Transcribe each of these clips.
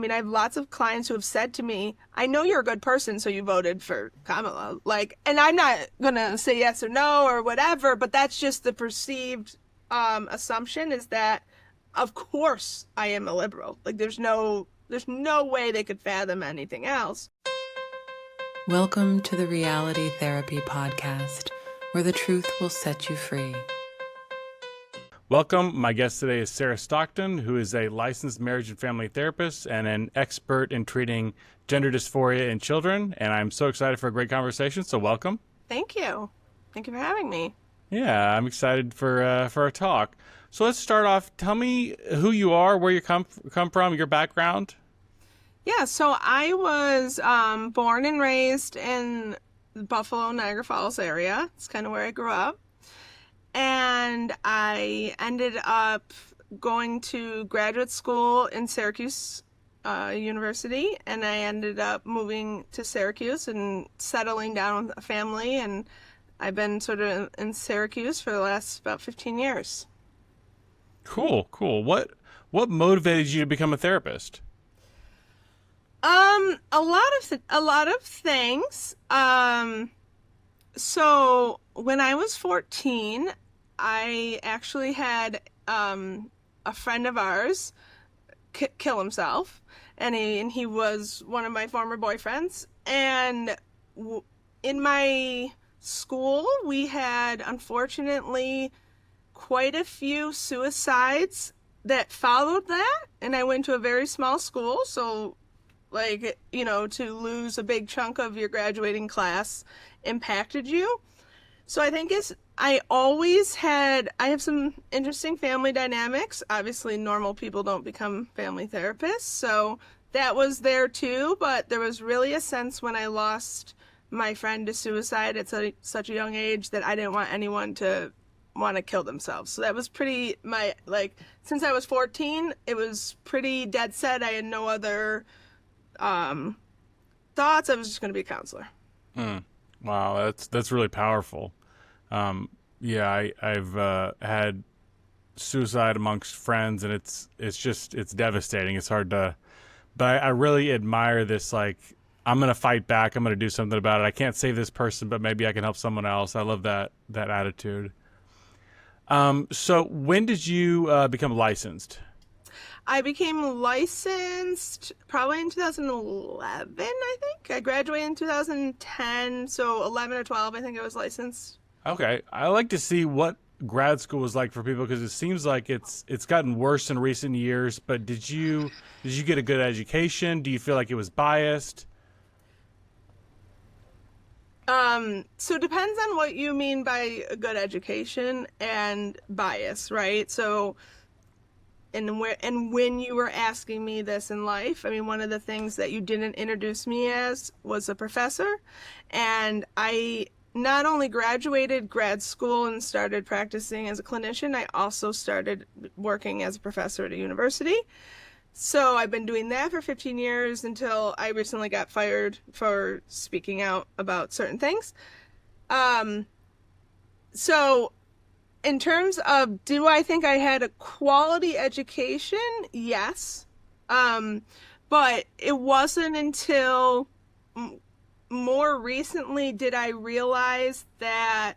mean, I have lots of clients who have said to me, I know you're a good person, so you voted for Kamala. Like, and I'm not going to say yes or no or whatever, but that's just the perceived assumption is that, of course, I am a liberal. Like, there's no way they could fathom anything else. Welcome to the Reality Therapy Podcast, where the truth will set you free. Welcome. My guest today is Sara Stockton, who is a licensed marriage and family therapist and an expert in treating gender dysphoria in children. And I'm so excited for a great conversation. So welcome. Thank you. Thank you for having me. Yeah, I'm excited for our talk. So let's start off. Tell me who you are, where you come from, your background. Yeah, so I was born and raised in the Buffalo, Niagara Falls area. It's kind of where I grew up. And I ended up going to graduate school in Syracuse University, and I ended up moving to Syracuse and settling down with a family, and I've been sort of in Syracuse for the last about 15 years. Cool. What motivated you to become a therapist? A lot of things. So when I was 14, I actually had a friend of ours kill himself, and he was one of my former boyfriends. And in my school, we had, unfortunately, quite a few suicides that followed that. And I went to a very small school, so like, you know, to lose a big chunk of your graduating class impacted you. So I think I have some interesting family dynamics. Obviously, normal people don't become family therapists, so that was there too, but there was really a sense when I lost my friend to suicide at such a young age that I didn't want anyone to want to kill themselves. So that was since I was 14, it was pretty dead set. I had no other thoughts. I was just going to be a counselor. Wow, that's really powerful. I've had suicide amongst friends, and it's devastating. It's hard to, but I really admire this. Like, I'm going to fight back. I'm going to do something about it. I can't save this person, but maybe I can help someone else. I love that attitude. So when did you become licensed? I became licensed probably in 2011, I think. I graduated in 2010, so 11 or 12, I think I was licensed. Okay. I like to see what grad school was like for people, because it seems like it's gotten worse in recent years, but did you get a good education? Do you feel like it was biased? So it depends on what you mean by a good education and bias, right? So and when you were asking me this in life, I mean, one of the things that you didn't introduce me as was a professor. And I not only graduated grad school and started practicing as a clinician, I also started working as a professor at a university. So I've been doing that for 15 years until I recently got fired for speaking out about certain things. So in terms of, do I think I had a quality education? Yes. But it wasn't until more recently did I realize that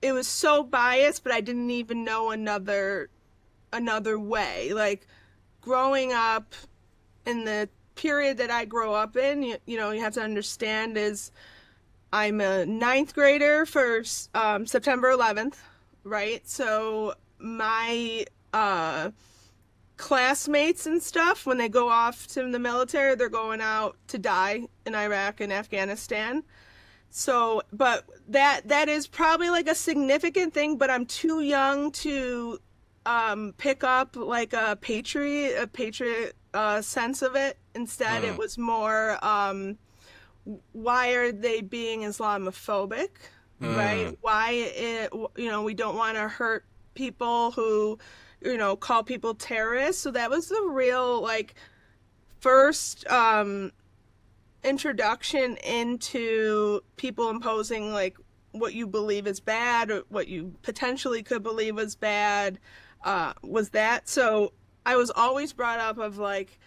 it was so biased, but I didn't even know another way. Like, growing up in the period that I grew up in, you have to understand is I'm a ninth grader for September 11th, right? So my classmates and stuff, when they go off to the military, they're going out to die in Iraq and Afghanistan. So, but that is probably like a significant thing, but I'm too young to pick up like a patriot sense of it. Instead, it was more, why are they being Islamophobic, right? Why we don't want to hurt people who, call people terrorists. So that was the real, like, first introduction into people imposing, like, what you believe is bad or what you potentially could believe was bad, was that. So I was always brought up of, like,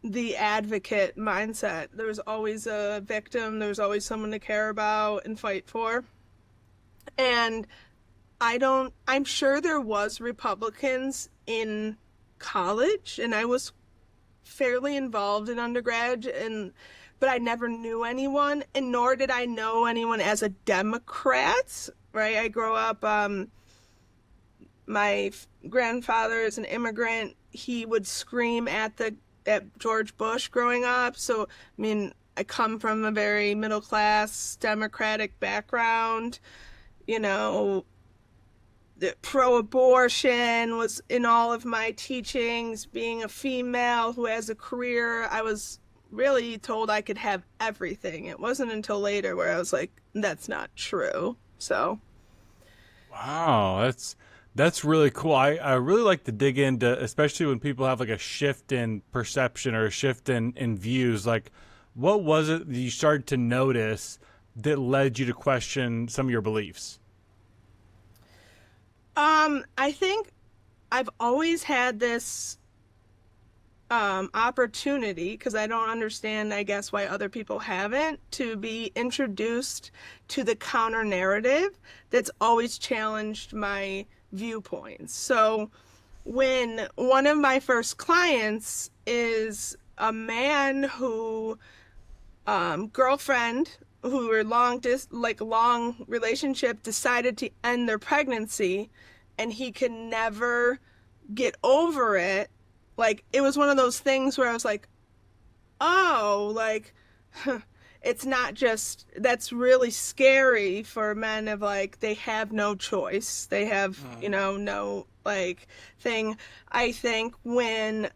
the advocate mindset. There was always a victim, there was always someone to care about and fight for. And I'm sure there was Republicans in college, and I was fairly involved in undergrad, but I never knew anyone, and nor did I know anyone as a Democrat, right? I grew up, my grandfather is an immigrant. He would scream at George Bush growing up. So, I mean, I come from a very middle class Democratic background. You know, the pro-abortion was in all of my teachings. Being a female who has a career, I was really told I could have everything. It wasn't until later where I was like, that's not true. So, Wow, that's really cool. I really like to dig into, especially when people have like a shift in perception or a shift in views. Like, what was it that you started to notice that led you to question some of your beliefs? I think I've always had this opportunity, because I don't understand, I guess, why other people haven't, to be introduced to the counter narrative that's always challenged my viewpoints. So when one of my first clients is a man who girlfriend who were long relationship decided to end their pregnancy, and he could never get over it. Like, it was one of those things where I was like, oh, like, it's not just, that's really scary for men, of like, they have no choice. They have, no, like, thing. I think when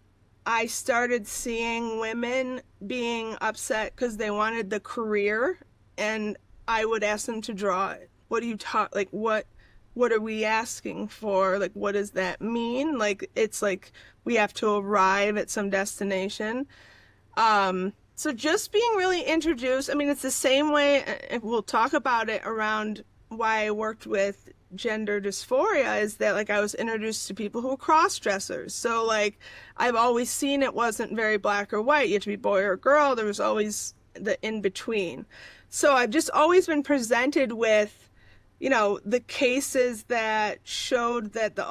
I started seeing women being upset because they wanted the career, and I would ask them to draw it. What do you talk, like, what are we asking for? Like, what does that mean? Like, it's like we have to arrive at some destination. So just being really introduced, I mean, it's the same way, we'll talk about it around why I worked with gender dysphoria, is that, like, I was introduced to people who were cross-dressers. So, like, I've always seen it wasn't very black or white. You had to be boy or girl. There was always the in-between. So I've just always been presented with, the cases that showed that the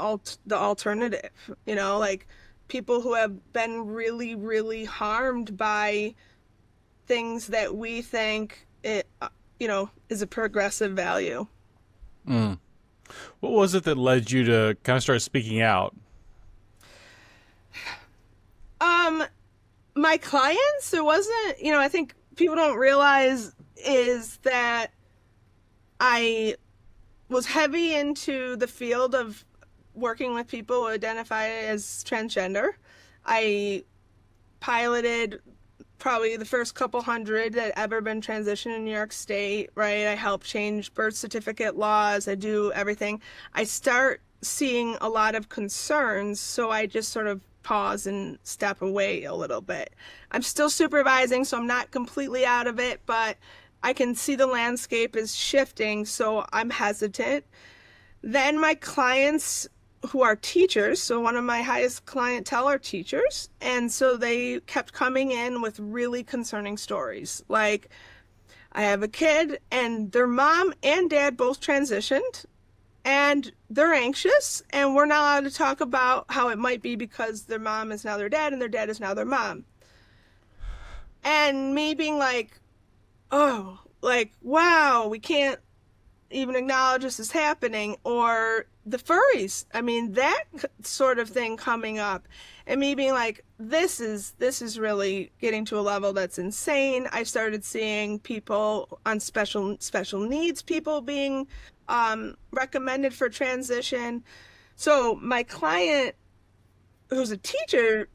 alternative, like people who have been really, really harmed by things that we think is a progressive value. Mm. What was it that led you to kind of start speaking out? My clients, there wasn't, I think people don't realize is that I was heavy into the field of working with people who identify as transgender. I piloted probably the first couple hundred that ever been transitioned in New York State, right? I help change birth certificate laws. I do everything. I start seeing a lot of concerns, so I just sort of pause and step away a little bit. I'm still supervising, so I'm not completely out of it, but I can see the landscape is shifting, so I'm hesitant. Then my clients who are teachers, so one of my highest clientele are teachers, and so they kept coming in with really concerning stories. Like, I have a kid and their mom and dad both transitioned, and they're anxious, and we're not allowed to talk about how it might be because their mom is now their dad and their dad is now their mom. And me being like, oh, like, wow, we can't even acknowledge this is happening. Or the furries, I mean, that sort of thing coming up, and me being like, this is really getting to a level that's insane. I started seeing people on special needs, people being recommended for transition. So my client, who's a teacher,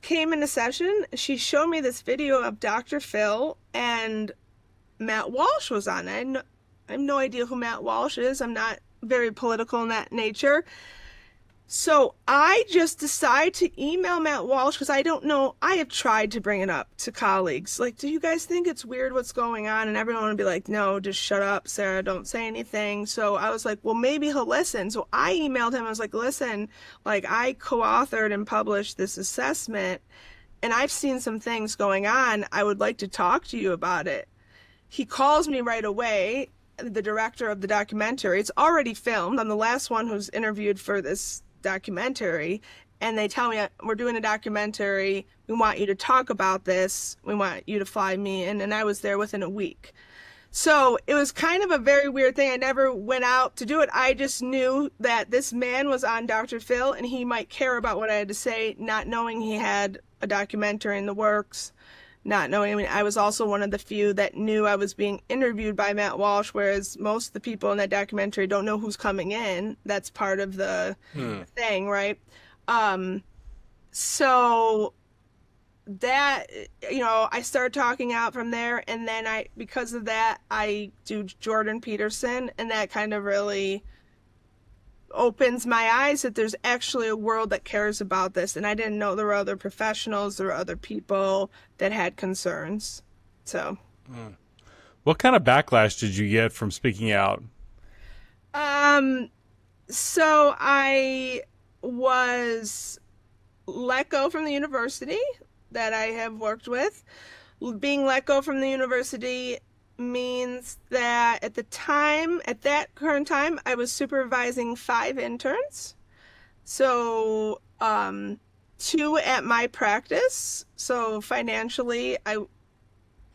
came into session. She showed me this video of Dr. Phil, and Matt Walsh was on it. I have no idea who Matt Walsh is. I'm not very political in that nature. So I just decided to email Matt Walsh, because I don't know. I have tried to bring it up to colleagues. Like, do you guys think it's weird what's going on? And everyone would be like, no, just shut up, Sarah. Don't say anything. So I was like, well, maybe he'll listen. So I emailed him. I was like, listen, like, I co-authored and published this assessment, and I've seen some things going on. I would like to talk to you about it. He calls me right away, the director of the documentary. It's already filmed. I'm the last one who's interviewed for this documentary. And they tell me, we're doing a documentary. We want you to talk about this. We want you to fly me in. And I was there within a week. So it was kind of a very weird thing. I never went out to do it. I just knew that this man was on Dr. Phil and he might care about what I had to say, not knowing he had a documentary in the works, not knowing. I mean, I was also one of the few that knew I was being interviewed by Matt Walsh, whereas most of the people in that documentary don't know who's coming in. That's part of the thing, right? So that, I started talking out from there, and then because of that, I do Jordan Peterson, and that kind of really opens my eyes that there's actually a world that cares about this. And I didn't know there were other professionals, there were other people that had concerns. So What kind of backlash did you get from speaking out? So I was let go from the university that I have worked with. Being let go from the university means that at that current time, I was supervising 5 interns. So, 2 at my practice. So financially, I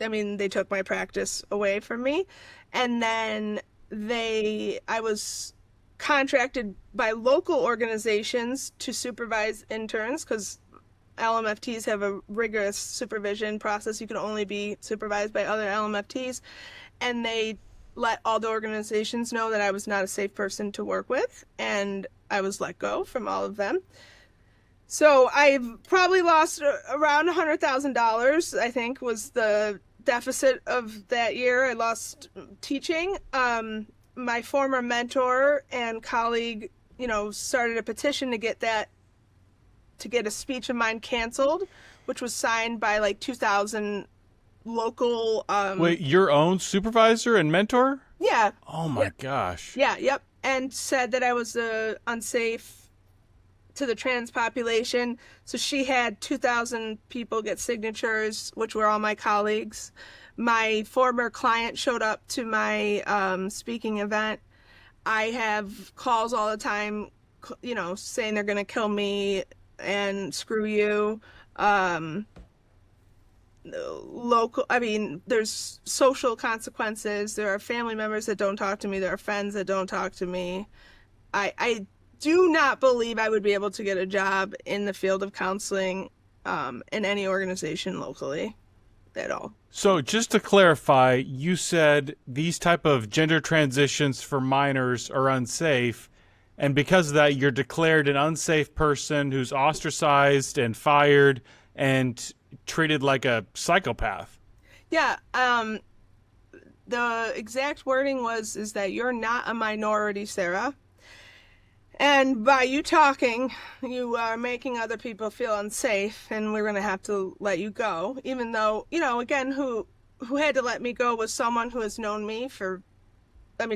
mean, they took my practice away from me. And then I was contracted by local organizations to supervise interns because LMFTs have a rigorous supervision process. You can only be supervised by other LMFTs. And they let all the organizations know that I was not a safe person to work with. And I was let go from all of them. So I've probably lost around $100,000, I think, was the deficit of that year. I lost teaching. My former mentor and colleague, started a petition to get a speech of mine canceled, which was signed by like 2,000 local. Wait, your own supervisor and mentor? Yeah. Oh my gosh. Yeah. Yep. And said that I was unsafe to the trans population. So she had 2,000 people get signatures, which were all my colleagues. My former client showed up to my speaking event. I have calls all the time, saying they're going to kill me and screw you. There's social consequences. There are family members that don't talk to me. There are friends that don't talk to me. I do not believe I would be able to get a job in the field of counseling in any organization locally at all. So just to clarify, you said these type of gender transitions for minors are unsafe, and because of that, you're declared an unsafe person who's ostracized and fired and treated like a psychopath. Yeah. The exact wording is that you're not a minority, Sarah. And by you talking, you are making other people feel unsafe, and we're going to have to let you go. Even though, again, who had to let me go was someone who has known me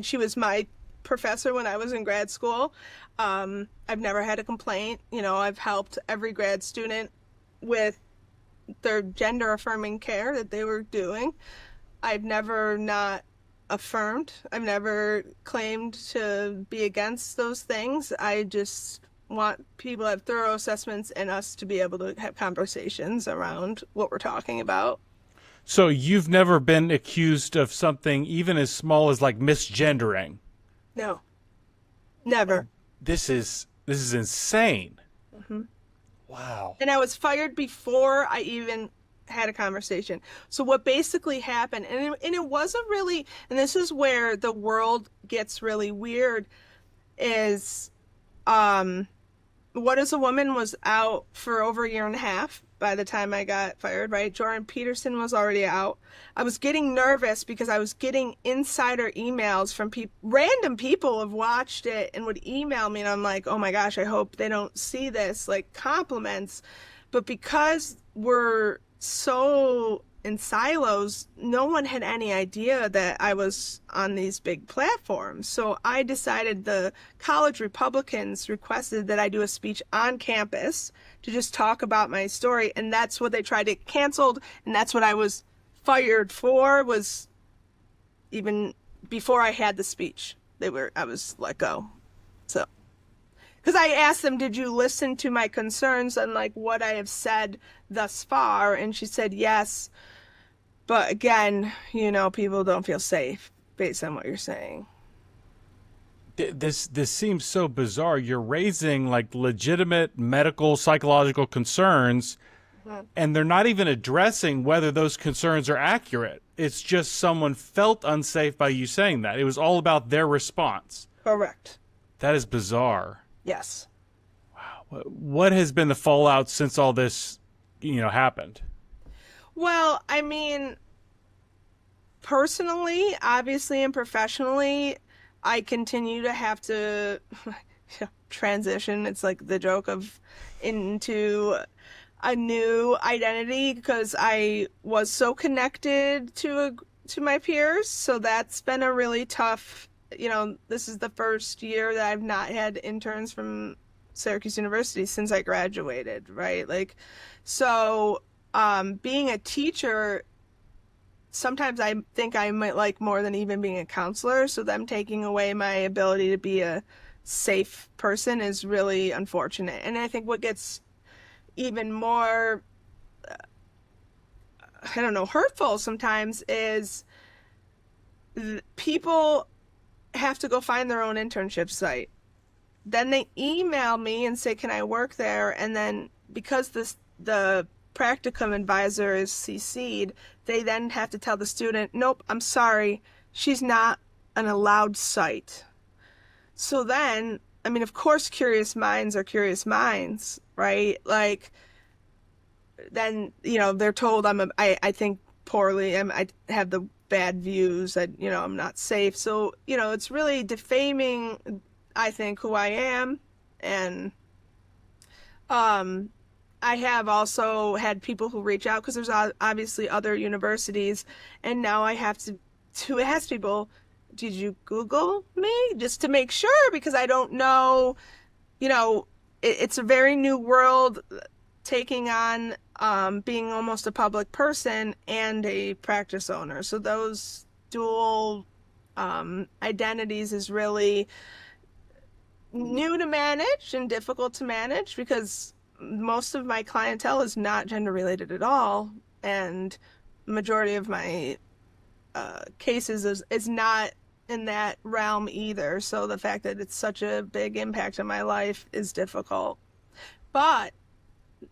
she was my professor when I was in grad school. I've never had a complaint. I've helped every grad student with their gender affirming care that they were doing. I've never not affirmed. I've never claimed to be against those things. I just want people to have thorough assessments and us to be able to have conversations around what we're talking about. So you've never been accused of something even as small as like misgendering? No. Never. This is insane. Mm-hmm. Wow. And I was fired before I even had a conversation. So what basically happened, and it wasn't really, and this is where the world gets really weird, is What Is a Woman was out for over a year and a half by the time I got fired, right? Jordan Peterson was already out. I was getting nervous because I was getting insider emails from random people have watched it and would email me, and I'm like, oh my gosh, I hope they don't see this, like compliments. But because we're so in silos, no one had any idea that I was on these big platforms. So I decided the college Republicans requested that I do a speech on campus to just talk about my story. And that's what they tried to get canceled. And that's what I was fired for, was even before I had the speech. I was let go. So, because I asked them, did you listen to my concerns and like what I have said thus far? And she said, yes. But again, people don't feel safe based on what you're saying. This seems so bizarre. You're raising like legitimate medical, psychological concerns, and they're not even addressing whether those concerns are accurate. It's just someone felt unsafe by you saying that. It was all about their response. Correct. That is bizarre. Yes. Wow. What has been the fallout since all this, happened? Well, I mean, personally, obviously, and professionally, I continue to have to transition. It's like the joke of into a new identity, because I was so connected to my peers. So that's been a really tough, this is the first year that I've not had interns from Syracuse University since I graduated, right? Like, so being a teacher, sometimes I think I might like more than even being a counselor. So them taking away my ability to be a safe person is really unfortunate. And I think what gets even more, hurtful sometimes is people have to go find their own internship site. Then they email me and say, can I work there? And then because the practicum advisor is CC'd, they then have to tell the student, nope, I'm sorry, she's not an allowed site. So then, I mean, of course, curious minds are curious minds, right? Like, then, they're told I think poorly, I have the bad views, that, I'm not safe. So, it's really defaming, I think, who I am. And I have also had people who reach out, because there's obviously other universities, and now I have to ask people, did you Google me? Just to make sure, because I don't know, it's a very new world, taking on being almost a public person and a practice owner. So those dual identities is really new to manage and difficult to manage, because most of my clientele is not gender related at all, and majority of my cases is not in that realm either. So the fact that it's such a big impact on my life is difficult. But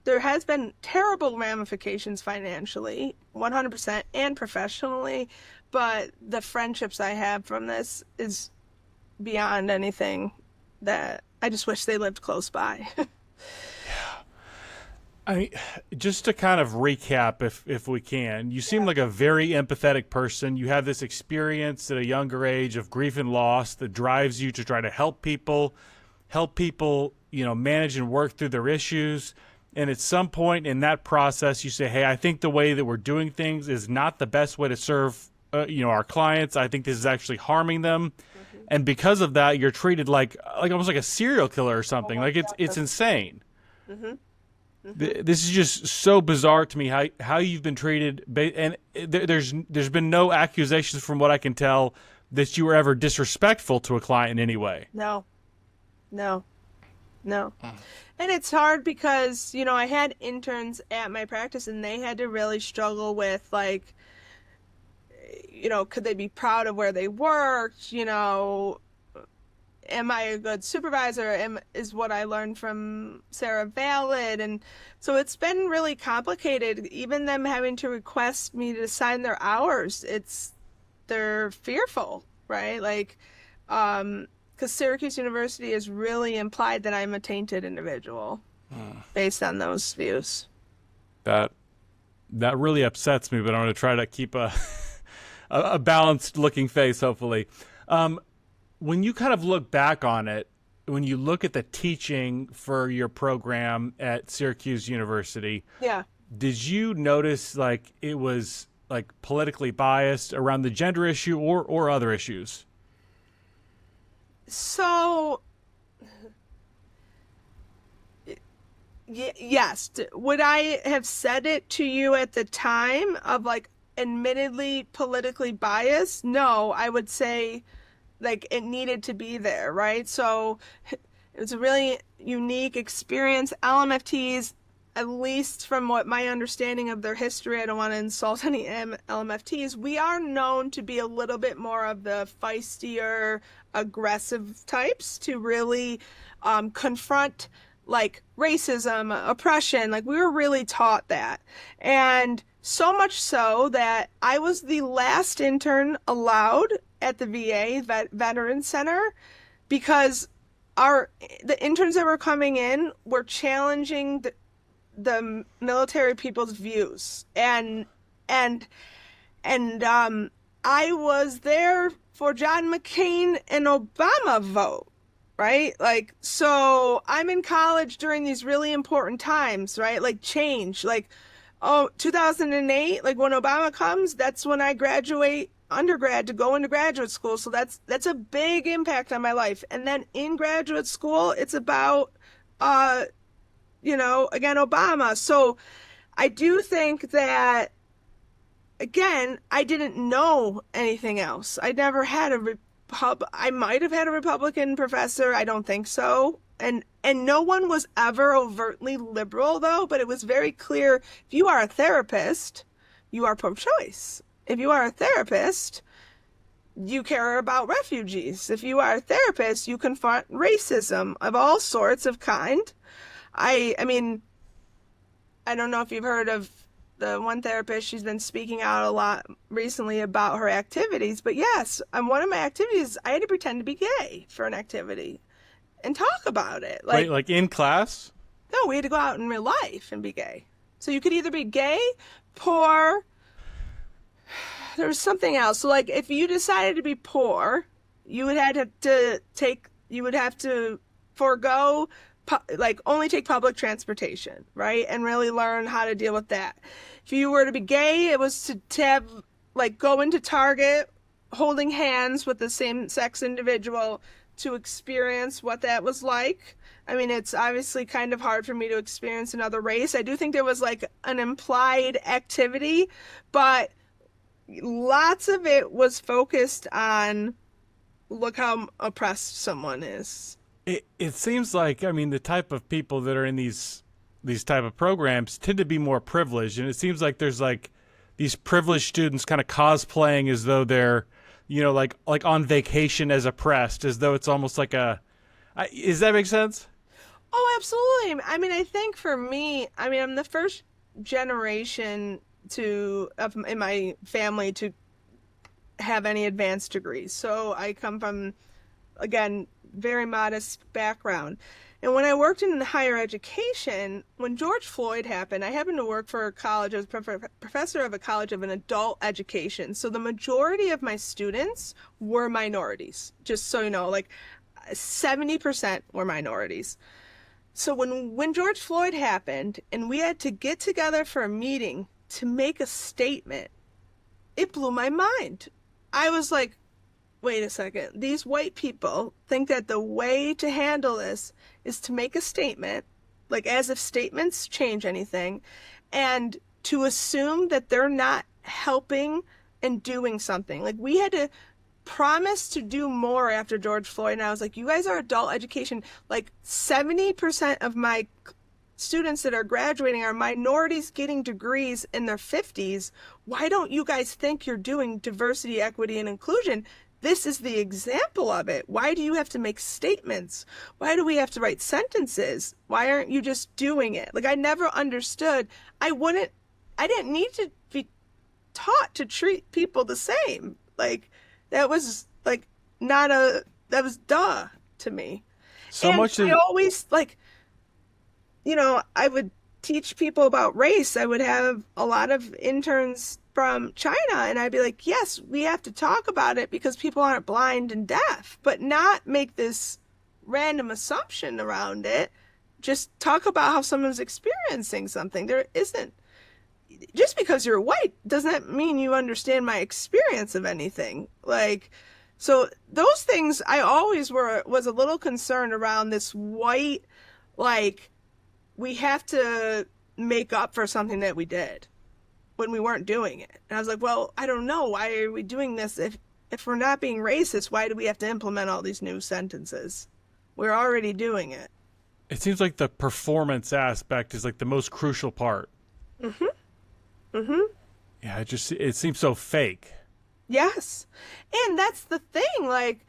there has been terrible ramifications financially, 100%, and professionally. But the friendships I have from this is beyond anything that I just wish they lived close by. I mean, just to kind of recap, if we can, you seem like a very empathetic person. You have this experience at a younger age of grief and loss that drives you to try to help people, manage and work through their issues. And at some point in that process, you say, hey, I think the way that we're doing things is not the best way to serve, our clients. I think this is actually harming them. Mm-hmm. And because of that, you're treated like almost like a serial killer or something. Like it's insane. Mm-hmm. Mm-hmm. This is just so bizarre to me how you've been treated, and there's been no accusations from what I can tell that you were ever disrespectful to a client in any way. No. And it's hard because, I had interns at my practice, and they had to really struggle with, like, could they be proud of where they worked? Am I a good supervisor? Is what I learned from Sarah valid? And so it's been really complicated. Even them having to request me to sign their hours, they're fearful, right? Like, because Syracuse University has really implied that I'm a tainted individual based on those views. That really upsets me, but I'm going to try to keep a balanced looking face, hopefully. When you kind of look back on it, when you look at the teaching for your program at Syracuse University, yeah, did you notice like it was like politically biased around the gender issue or other issues? So, yes. Would I have said it to you at the time of like admittedly politically biased? No, I would say like it needed to be there, right? So it was a really unique experience. LMFTs, at least from what my understanding of their history, I don't want to insult any LMFTs, we are known to be a little bit more of the feistier, aggressive types to really confront like racism, oppression. Like we were really taught that. And so much so that I was the last intern allowed at the VA, Veterans Center, because the interns that were coming in were challenging the military people's views and I was there for John McCain and Obama vote, right? Like, so I'm in college during these really important times, right? Like change, like, oh, 2008, like when Obama comes, that's when I graduate undergrad to go into graduate school. So that's a big impact on my life. And then in graduate school, it's about, again, Obama. So I do think that, again, I didn't know anything else. I never had I might have had a Republican professor. I don't think so. And no one was ever overtly liberal though, but it was very clear if you are a therapist, you are pro-choice. If you are a therapist, you care about refugees. If you are a therapist, you confront racism of all sorts of kind. I mean, I don't know if you've heard of the one therapist, she's been speaking out a lot recently about her activities, but yes, one of my activities, I had to pretend to be gay for an activity and talk about it. Wait, like in class? No, we had to go out in real life and be gay. So you could either be gay, poor, there was something else. So like if you decided to be poor, you would have to forego like only take public transportation, right? And really learn how to deal with that. If you were to be gay, it was to have like go into Target holding hands with the same sex individual to experience what that was like. I mean, it's obviously kind of hard for me to experience another race. I do think there was like an implied activity, but lots of it was focused on look how oppressed someone is. It seems like, I mean, the type of people that are in these type of programs tend to be more privileged, and it seems like there's like these privileged students kind of cosplaying as though they're, like on vacation as oppressed, as though it's almost like does that make sense? Oh, absolutely. I mean, I think for me, I mean, I'm the first generation in my family to have any advanced degrees. So I come from, again, very modest background. And when I worked in higher education, when George Floyd happened, I happened to work for a college. I was professor of a college of an adult education. So the majority of my students were minorities, just so you know, like 70% were minorities. So when George Floyd happened and we had to get together for a meeting to make a statement, it blew my mind. I was like, wait a second. These white people think that the way to handle this is to make a statement, like as if statements change anything, and to assume that they're not helping and doing something. Like we had to promise to do more after George Floyd. And I was like, you guys are adult education. Like 70% of my students that are graduating are minorities getting degrees in their 50s. Why don't you guys think you're doing diversity, equity, and inclusion? This is the example of it. Why do you have to make statements? Why do we have to write sentences? Why aren't you just doing it? Like I never understood. I didn't need to be taught to treat people the same. Like that was like that was duh to me. So and much I always like, I would teach people about race. I would have a lot of interns from China and I'd be like, yes, we have to talk about it because people aren't blind and deaf, but not make this random assumption around it. Just talk about how someone's experiencing something. There isn't just because you're white doesn't mean you understand my experience of anything. Like, so those things I always was a little concerned around this white, like, we have to make up for something that we did when we weren't doing it. And I was like, well, I don't know. Why are we doing this? If we're not being racist, why do we have to implement all these new sentences? We're already doing it. It seems like the performance aspect is like the most crucial part. Mm-hmm. Mm-hmm. Yeah, it seems so fake. Yes. And that's the thing. Like,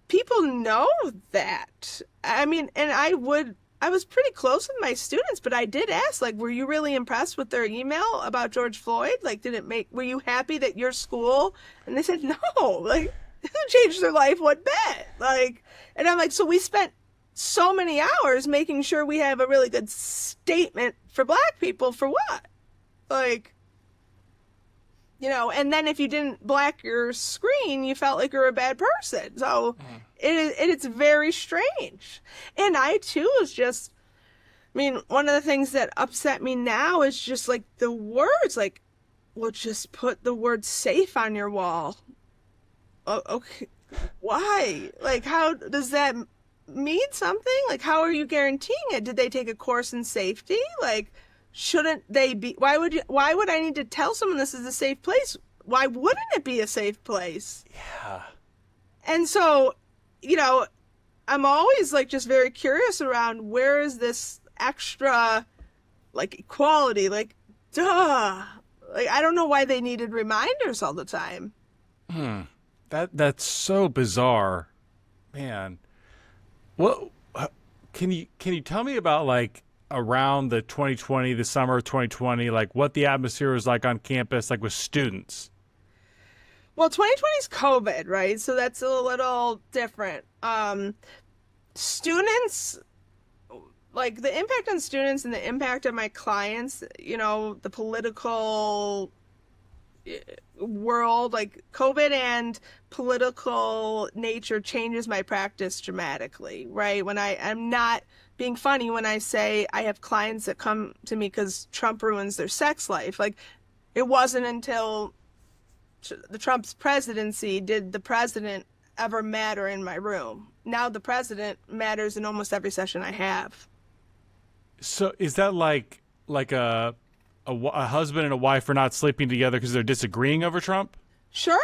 people know that. I mean, and I was pretty close with my students, but I did ask, like, were you really impressed with their email about George Floyd? Like, were you happy that your school? And they said, no, like, it changed their life one bit. Like, and I'm like, so we spent so many hours making sure we have a really good statement for Black people for what? Like, and then if you didn't black your screen, you felt like you're a bad person. So it's very strange. And I too was just, I mean, one of the things that upset me now is just like the words, like, well, just put the word safe on your wall. Okay. Why? Like, how does that mean something? Like, how are you guaranteeing it? Did they take a course in safety? Like, shouldn't they be? Why would I need to tell someone this is a safe place? Why wouldn't it be a safe place? Yeah. And so, I'm always like just very curious around where is this extra like equality? Like, duh. Like, I don't know why they needed reminders all the time. That's so bizarre, man. What can you tell me about, like, around the summer of 2020, like what the atmosphere was like on campus, like with students? Well, 2020 is COVID, right? So that's a little different. Students, like the impact on students and the impact on my clients, the political world, like COVID and political nature changes my practice dramatically, right? When I'm not being funny when I say I have clients that come to me because Trump ruins their sex life. Like, it wasn't until the Trump's presidency did the president ever matter in my room. Now the president matters in almost every session I have. So is that like a husband and a wife are not sleeping together because they're disagreeing over Trump? Sure.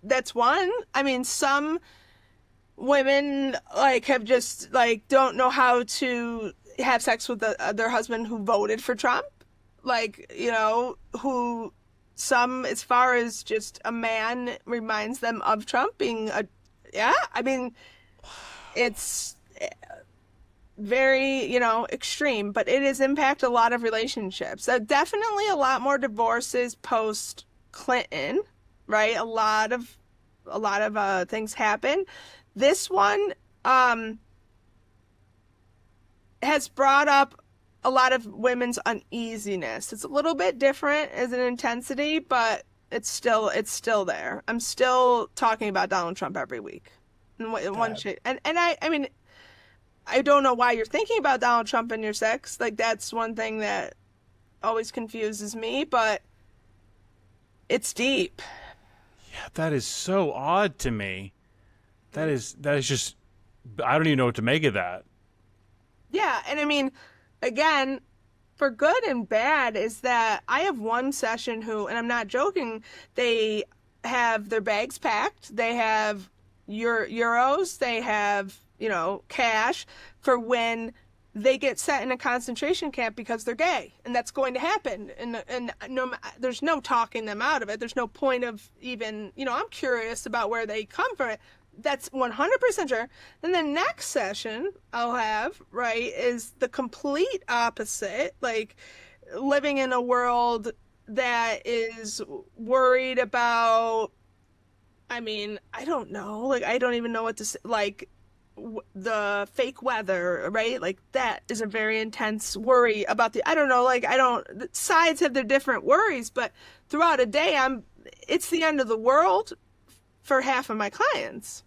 That's one. I mean, some women like have just like don't know how to have sex with their husband who voted for Trump. Like, who some, as far as just a man reminds them of Trump being I mean, it's very, extreme, but it has impacted a lot of relationships. Definitely a lot more divorces post Clinton, right? A lot of things happen. This one has brought up a lot of women's uneasiness. It's a little bit different as an intensity, but it's still there. I'm still talking about Donald Trump every week. In one shape. And I mean, I don't know why you're thinking about Donald Trump in your sex. Like, that's one thing that always confuses me, but it's deep. Yeah, that is so odd to me. That is just, I don't even know what to make of that. Yeah, and I mean, again, for good and bad, is that I have one session and I'm not joking, they have their bags packed, they have euros, they have, cash for when they get set in a concentration camp because they're gay, and that's going to happen. And no, there's no talking them out of it. There's no point of even, I'm curious about where they come from. That's 100% sure. Then the next session I'll have, right, is the complete opposite, like living in a world that is worried about, I mean, I don't know, like, I don't even know what to say, like, the fake weather, right? Like, that is a very intense worry about the sides have their different worries, but throughout a day, it's the end of the world for half of my clients.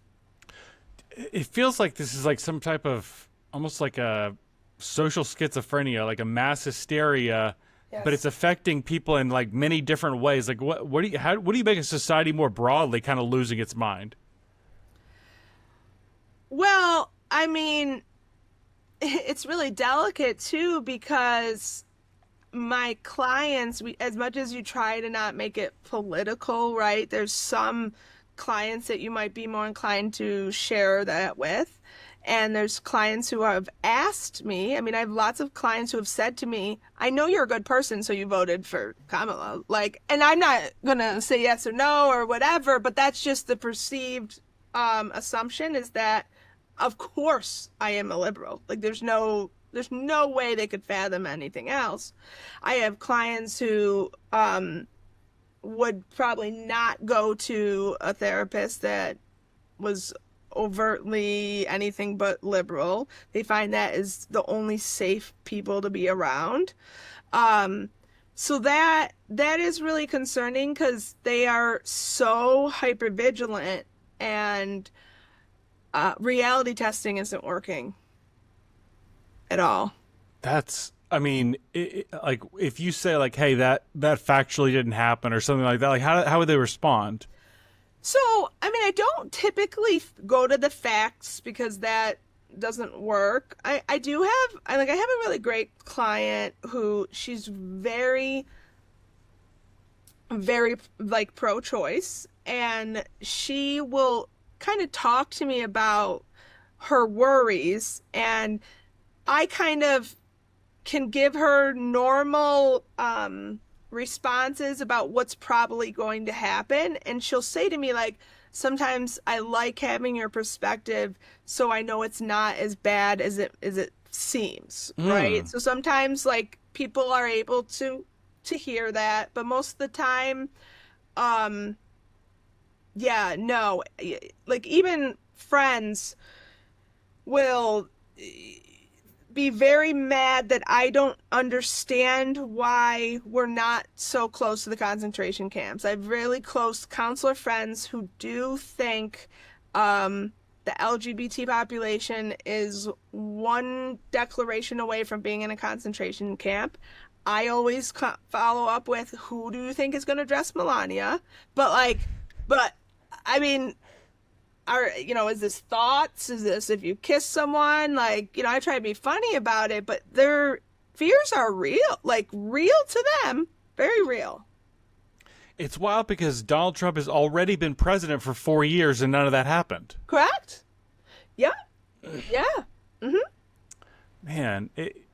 It feels like this is like some type of, almost like a social schizophrenia, like a mass hysteria but it's affecting people in like many different ways. Like what do you make a society more broadly kind of losing its mind? Well, I mean, it's really delicate too because my clients, as much as you try to not make it political, right? There's some clients that you might be more inclined to share that with. And there's clients who have asked me, I mean, I have lots of clients who have said to me, I know you're a good person, so you voted for Kamala. Like, and I'm not going to say yes or no or whatever, but that's just the perceived assumption is that, of course, I am a liberal. Like, there's no way they could fathom anything else. I have clients who would probably not go to a therapist that was overtly anything but liberal. They find that is the only safe people to be around. So that is really concerning because they are so hyper vigilant, and reality testing isn't working at all. That's, I mean, like if you say like, hey, that factually didn't happen or something like that, like how would they respond? So, I mean, I don't typically go to the facts because that doesn't work. I have a really great client who she's very, very like pro-choice, and she will kind of talk to me about her worries, and I kind of can give her normal responses about what's probably going to happen. And she'll say to me, like, sometimes I like having your perspective so I know it's not as bad as it seems, right? So sometimes like people are able to hear that, but most of the time, yeah, no, like even friends will be very mad that I don't understand why we're not so close to the concentration camps. I have really close counselor friends who do think the LGBT population is one declaration away from being in a concentration camp. I always follow up with, who do you think is going to dress Melania? But I mean, is this thoughts? Is this if you kiss someone? Like, I try to be funny about it, but their fears are real, like real to them, very real. It's wild because Donald Trump has already been president for 4 years and none of that happened. Correct? Yeah. Yeah. Mm-hmm. Man,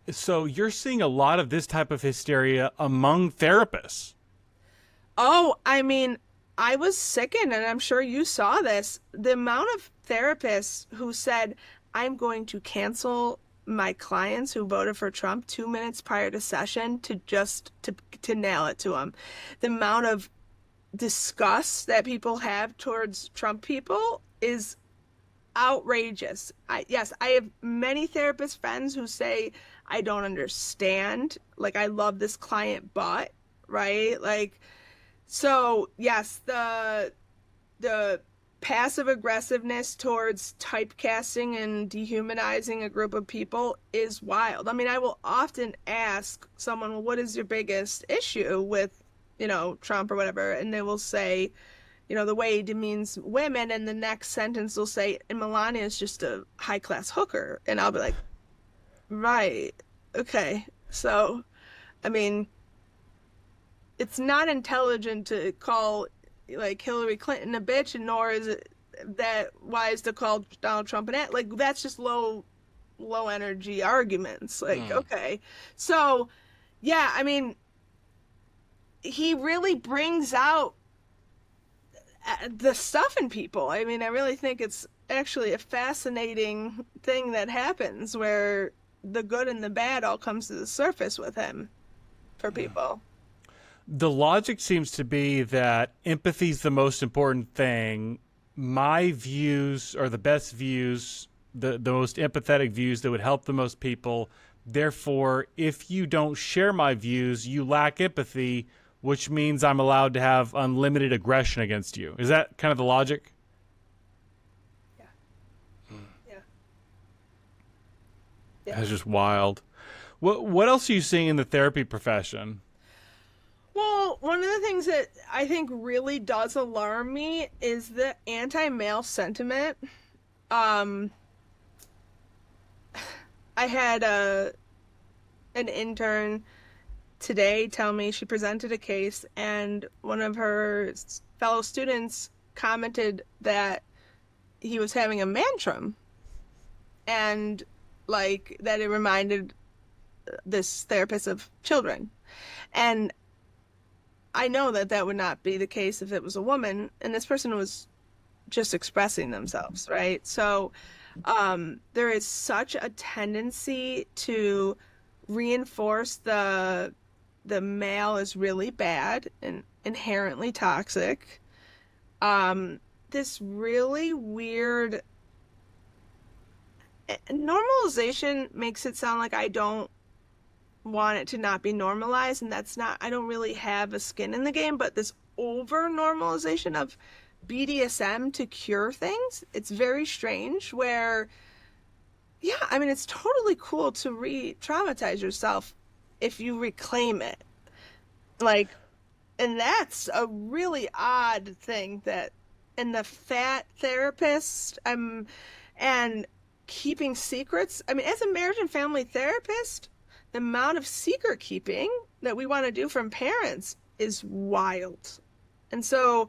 so you're seeing a lot of this type of hysteria among therapists. Oh, I mean, I was sickened, and I'm sure you saw this. The amount of therapists who said, I'm going to cancel my clients who voted for Trump 2 minutes prior to session to nail it to them. The amount of disgust that people have towards Trump people is outrageous. I have many therapist friends who say, I don't understand. Like, I love this client, but, right? Like, so yes, the passive aggressiveness towards typecasting and dehumanizing a group of people is wild. I mean, I will often ask someone, well, what is your biggest issue with, Trump or whatever? And they will say, the way he demeans women, and the next sentence will say, and Melania is just a high-class hooker. And I'll be like, right, okay. So, I mean, it's not intelligent to call like Hillary Clinton a bitch, and nor is it that wise to call Donald Trump an ass. Like, that's just low energy arguments. Like, okay. So, yeah, I mean, he really brings out the stuff in people. I mean, I really think it's actually a fascinating thing that happens where the good and the bad all comes to the surface with him for people. The logic seems to be that empathy is the most important thing. My views are the best views, the most empathetic views that would help the most people. Therefore, if you don't share my views, you lack empathy, which means I'm allowed to have unlimited aggression against you. Is that kind of the logic? Yeah. Yeah. Yeah. That's just wild. What else are you seeing in the therapy profession? Well, one of the things that I think really does alarm me is the anti-male sentiment. Um, I had an intern today tell me she presented a case, and one of her fellow students commented that he was having a mantrum, and like that it reminded this therapist of children. And I know that that would not be the case if it was a woman, and this person was just expressing themselves, right? So there is such a tendency to reinforce the male is really bad and inherently toxic. This really weird normalization makes it sound like I don't want it to not be normalized, and that's not, I don't really have a skin in the game, but this over normalization of BDSM to cure things, it's very strange where, yeah, I mean, it's totally cool to re-traumatize yourself if you reclaim it. Like, and that's a really odd thing that, and the fat therapist, and keeping secrets. I mean, as a marriage and family therapist, the amount of secret keeping that we want to do from parents is wild. And so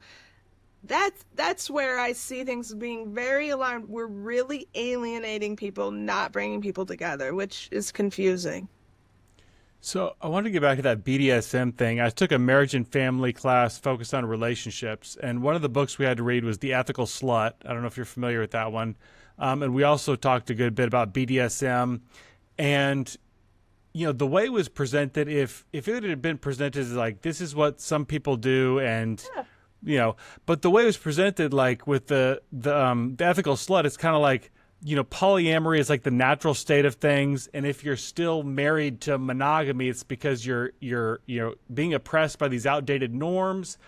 that's where I see things being very alarmed. We're really alienating people, not bringing people together, which is confusing. So I want to get back to that BDSM thing. I took a marriage and family class focused on relationships, and one of the books we had to read was The Ethical Slut. I don't know if you're familiar with that one. And we also talked a good bit about BDSM. And, you know, the way it was presented, if it had been presented as like, this is what some people do, and, Yeah. you know, but the way it was presented, like with the Ethical Slut, it's kind of like, you know, polyamory is like the natural state of things, and if you're still married to monogamy, it's because you're being oppressed by these outdated norms,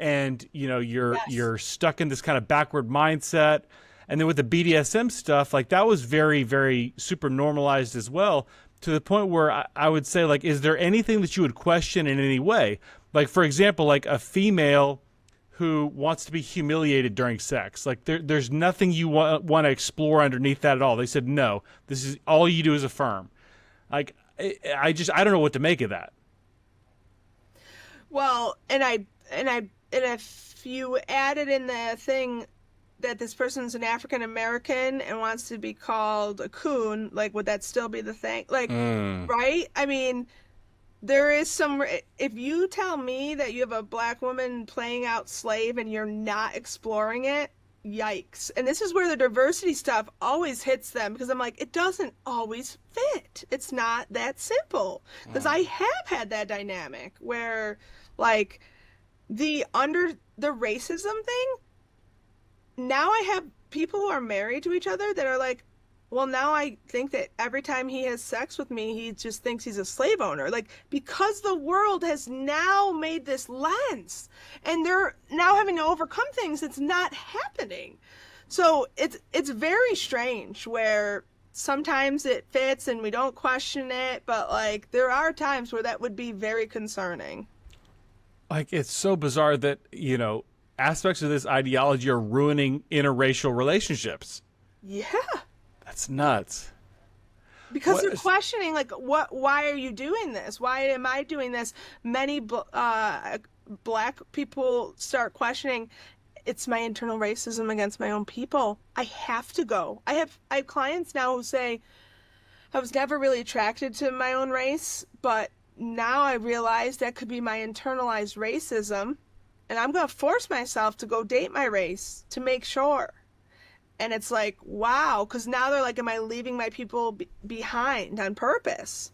and you know you're stuck in this kind of backward mindset. And then with the BDSM stuff, like that was very, very super normalized as well, to the point where I would say, like, is there anything that you would question in any way? Like, for example, like a female who wants to be humiliated during sex. Like there's nothing you want to explore underneath that at all. They said, no, this is all you do is affirm. Like, I don't know what to make of that. Well, and if you added in the thing that this person's an African American and wants to be called a coon, like, would that still be the thing? Like, right? I mean, there is some, if you tell me that you have a black woman playing out slave and you're not exploring it, yikes. And this is where the diversity stuff always hits them, because I'm like, it doesn't always fit. It's not that simple. Because I have had that dynamic where, like, the racism thing, now I have people who are married to each other that are like, well, now I think that every time he has sex with me, he just thinks he's a slave owner. Like, because the world has now made this lens, and they're now having to overcome things, it's not happening. So it's very strange where sometimes it fits and we don't question it, but like there are times where that would be very concerning. Like, it's so bizarre that, you know, aspects of this ideology are ruining interracial relationships. Yeah. That's nuts. Because they're questioning, like, why are you doing this? Why am I doing this? Many black people start questioning, it's my internal racism against my own people. I have to go. I have clients now who say, I was never really attracted to my own race, but now I realize that could be my internalized racism, and I'm going to force myself to go date my race to make sure. And it's like, wow, because now they're like, am I leaving my people behind on purpose?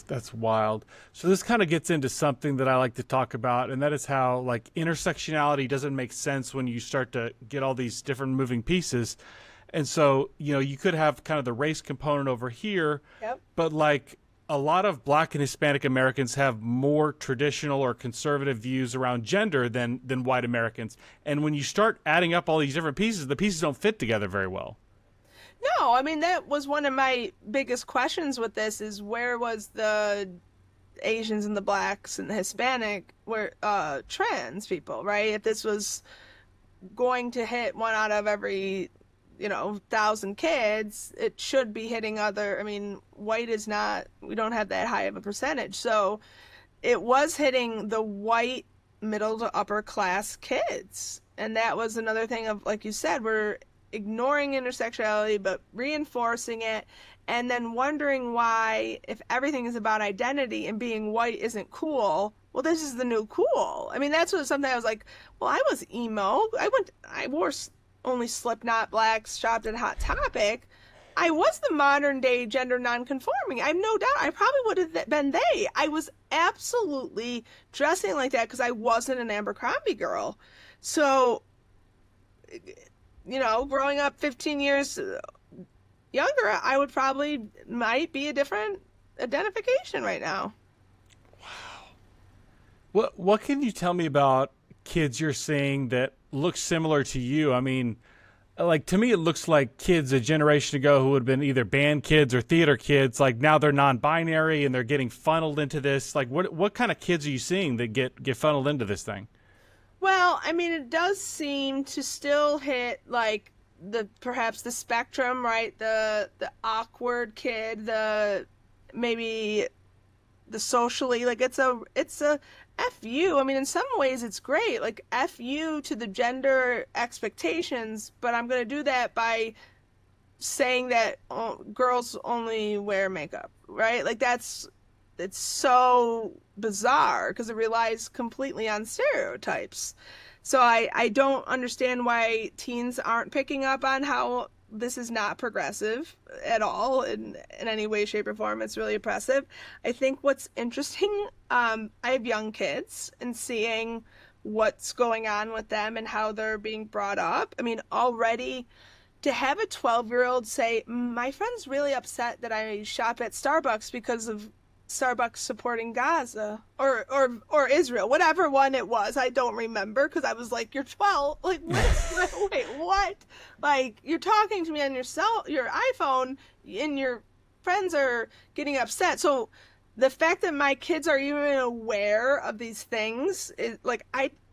That's wild. So this kind of gets into something that I like to talk about, and that is how, like, intersectionality doesn't make sense when you start to get all these different moving pieces. And so, you know, you could have kind of the race component over here, Yep. but like a lot of Black and Hispanic Americans have more traditional or conservative views around gender than white Americans. And when you start adding up all these different pieces, the pieces don't fit together very well. No, I mean, that was one of my biggest questions with this, is where was the Asians and the blacks and the Hispanic were trans people, right? If this was going to hit one out of every, 1,000 kids, it should be hitting other. I mean, white is not, we don't have that high of a percentage. So it was hitting the white middle to upper class kids. And that was another thing of, like you said, we're ignoring intersectionality, but reinforcing it. And then wondering why, if everything is about identity and being white isn't cool, well, this is the new cool. I mean, that's what something I was like, well, I was emo. I wore only Slipknot blacks, shopped at Hot Topic. I was the modern day gender nonconforming. I have no doubt I probably would have been they. I was absolutely dressing like that because I wasn't an Abercrombie girl. So, growing up 15 years younger, I would might be a different identification right now. What can you tell me about kids you're seeing that look similar to you? I mean, like, to me, it looks like kids a generation ago who would have been either band kids or theater kids. Like, now they're non-binary and they're getting funneled into this. Like, what kind of kids are you seeing that get funneled into this thing? Well, I mean, it does seem to still hit like perhaps the spectrum, right? The awkward kid, maybe the socially, like it's a FU. I mean, in some ways it's great, like FU to the gender expectations, but I'm going to do that by saying that girls only wear makeup, right? Like it's so bizarre because it relies completely on stereotypes. So I don't understand why teens aren't picking up on how this is not progressive at all in any way, shape, or form. It's really oppressive. I think what's interesting, I have young kids and seeing what's going on with them and how they're being brought up. I mean, already to have a 12-year-old say, my friend's really upset that I shop at Starbucks because of Starbucks supporting Gaza or Israel, whatever one it was. I don't remember because I was like, you're 12. Like, wait, what? Like, you're talking to me on your iPhone, and your friends are getting upset. So the fact that my kids are even aware of these things is like,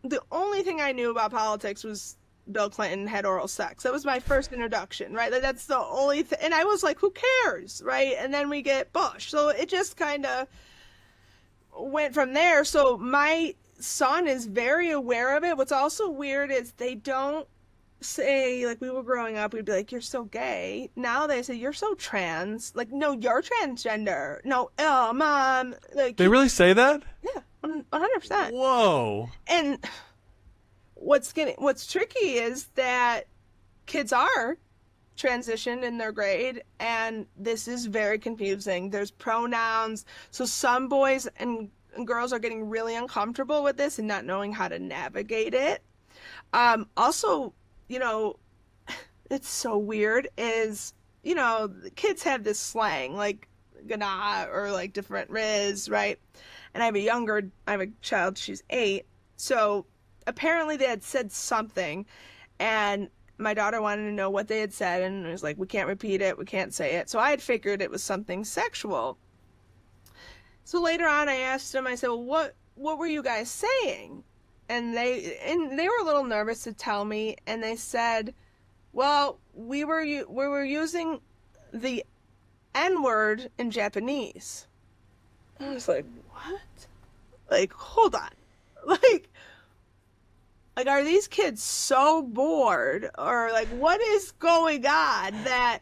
the only thing I knew about politics was Bill Clinton had oral sex. That was my first introduction, right? Like, that's the only thing. And I was like, who cares, right? And then we get Bush. So it just kind of went from there. So my son is very aware of it. What's also weird is they don't say, like, we were growing up, we'd be like, you're so gay. Now they say, you're so trans. Like, no, you're transgender. No, mom. Like, They really say that? yeah, 100%. Whoa. And what's tricky is that kids are transitioned in their grade, and this is very confusing. There's pronouns, so some boys and girls are getting really uncomfortable with this and not knowing how to navigate it. Also, it's so weird is, the kids have this slang like gana or like different riz, right? And I have a child, she's 8, so apparently they had said something, and my daughter wanted to know what they had said, and it was like, we can't repeat it, we can't say it. So I had figured it was something sexual. So later on I asked them, I said, well, what were you guys saying? And they were a little nervous to tell me, and they said, well, we were using the N-word in Japanese. I was like, what? Like, hold on. Like, are these kids so bored, or like, what is going on that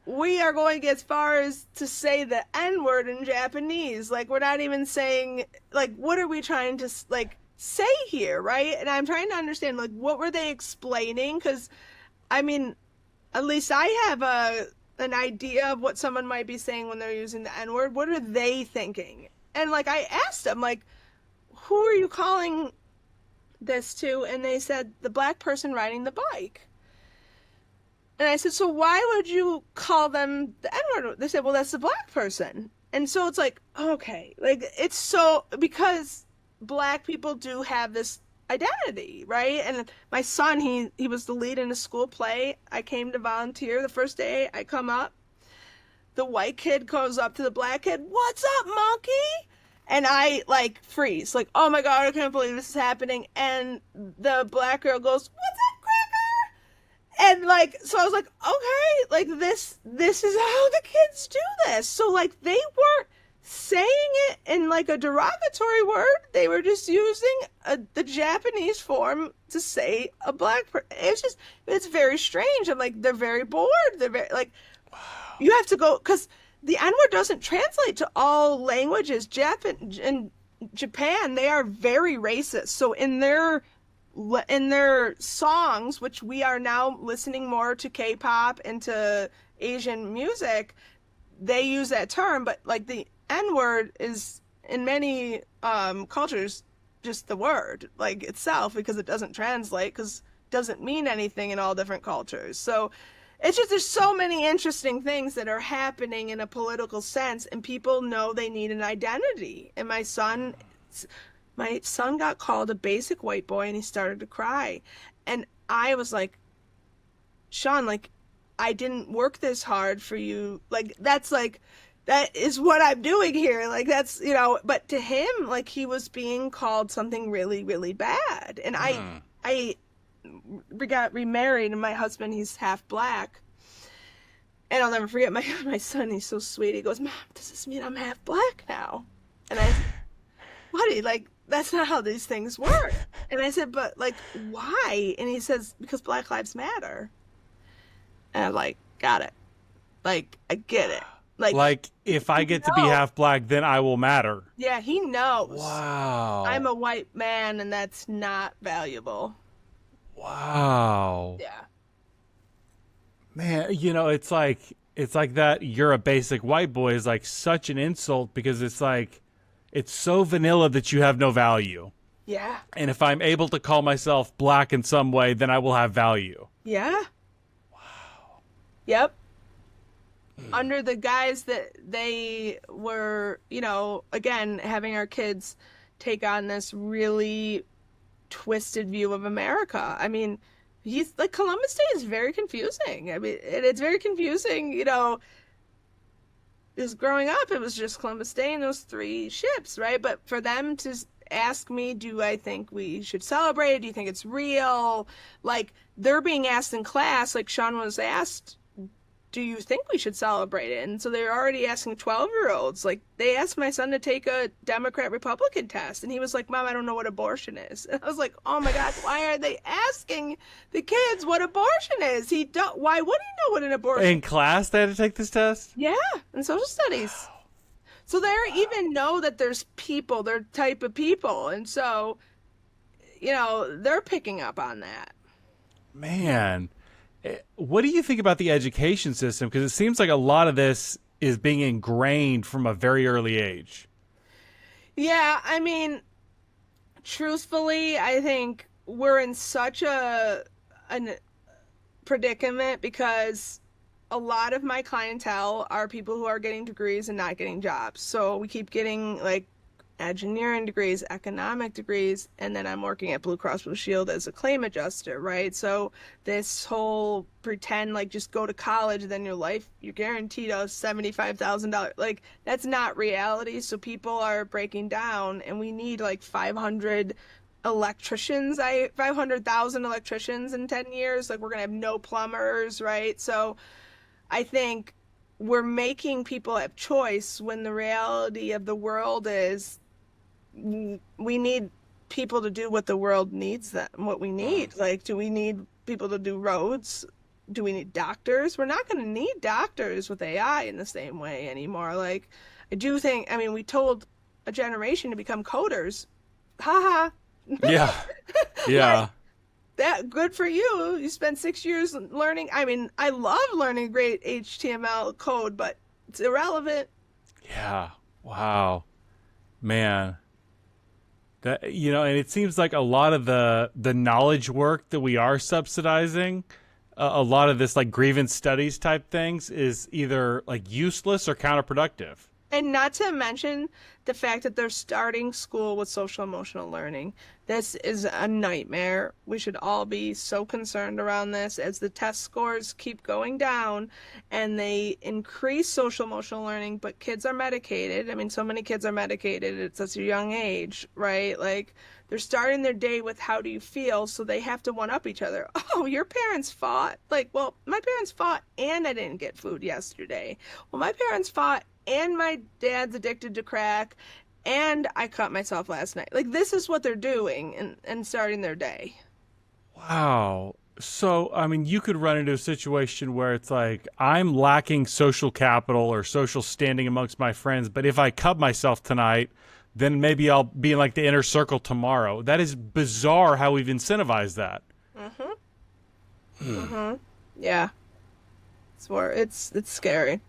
we are going as far as to say the N-word in Japanese? Like, we're not even saying, like, what are we trying to, like, say here, right? And I'm trying to understand, like, what were they explaining? Because, I mean, at least I have an idea of what someone might be saying when they're using the N-word. What are they thinking? And, like, I asked them, like, who are you calling this to? And they said, the black person riding the bike. And I said, so why would you call them the N-word? They said, well, that's the black person. And so it's like, okay, like, it's so, because black people do have this identity, right? And my son, he was the lead in a school play. I came to volunteer the first day. I come up, the white kid goes up to the black kid, what's up, monkey? And I like freeze, like, oh my God, I can't believe this is happening. And the black girl goes, what's up, cracker? And like, so I was like, okay, like this is how the kids do this. So like they weren't saying it in like a derogatory word. They were just using the Japanese form to say a black person. It's very strange. I'm like, they're very bored. They're very like, you have to go, because the N-word doesn't translate to all languages. In Japan, they are very racist. So in their songs, which we are now listening more to K-pop and to Asian music, they use that term. But like the N-word is in many cultures just the word like itself, because it doesn't translate, because it doesn't mean anything in all different cultures. So it's just, there's so many interesting things that are happening in a political sense, and people know they need an identity. And my son got called a basic white boy, and he started to cry. And I was like, Sean, like, I didn't work this hard for you. Like, that is what I'm doing here. Like, that's, but to him, like, he was being called something really, really bad. And I got remarried, and my husband, he's half black. And I'll never forget my son, he's so sweet. He goes, Mom, does this mean I'm half black now? And I said, buddy, like, that's not how these things work. And I said, but like, why? And he says, because Black Lives Matter. And I'm like, got it. Like, I get it. Like if I get to be half black, then I will matter. Yeah, he knows. Wow. I'm a white man, and that's not valuable. Wow. Yeah. Man, it's like that you're a basic white boy is like such an insult, because it's like, it's so vanilla that you have no value. Yeah. And if I'm able to call myself black in some way, then I will have value. Yeah. Wow. Yep. Under the guise that they were, again, having our kids take on this really twisted view of America. I mean, he's like, Columbus Day is very confusing. I mean, it's very confusing, Because growing up, it was just Columbus Day and those 3 ships, right? But for them to ask me, do I think we should celebrate it? Do you think it's real? Like, they're being asked in class, like Sean was asked, do you think we should celebrate it? And so they're already asking 12-year-olds. Like, they asked my son to take a Democrat-Republican test, and he was like, Mom, I don't know what abortion is. And I was like, oh my God, why are they asking the kids what abortion is? Why would he know what an abortion is? In class, they had to take this test? Yeah, in social studies. Wow. So they even know that there's people, they're type of people. And so, they're picking up on that. Man. What do you think about the education system? Because it seems like a lot of this is being ingrained from a very early age. Yeah, I mean, truthfully, I think we're in such a predicament, because a lot of my clientele are people who are getting degrees and not getting jobs. So we keep getting like engineering degrees, economic degrees, and then I'm working at Blue Cross Blue Shield as a claim adjuster, right? So this whole pretend, like, just go to college, then you're guaranteed a $75,000, like, that's not reality. So people are breaking down, and we need like 500,000 electricians in 10 years. Like, we're gonna have no plumbers, right? So I think we're making people have choice, when the reality of the world is we need people to do what the world needs what we need. Like, do we need people to do roads? Do we need doctors? We're not going to need doctors with AI in the same way anymore. Like, I do think, I mean, we told a generation to become coders. Haha. Yeah. Yeah. Like, that good for you. You spent 6 years learning. I mean, I love learning great HTML code, but it's irrelevant. Yeah. Wow. Man. That, and it seems like a lot of the knowledge work that we are subsidizing, a lot of this like grievance studies type things, is either like useless or counterproductive. And not to mention the fact that they're starting school with social emotional learning. This is a nightmare. We should all be so concerned around this as the test scores keep going down and they increase social emotional learning, but kids are medicated. I mean, so many kids are medicated at such a young age, right? Like, they're starting their day with how do you feel, so they have to one up each other. Oh, your parents fought. Like, well, my parents fought and I didn't get food yesterday. Well, my parents fought and my dad's addicted to crack and I cut myself last night. Like, this is what they're doing and starting their day. Wow. So, I mean, you could run into a situation where it's like, I'm lacking social capital or social standing amongst my friends, but if I cut myself tonight, then maybe I'll be in like the inner circle tomorrow. That is bizarre how we've incentivized that. Yeah. It's scary.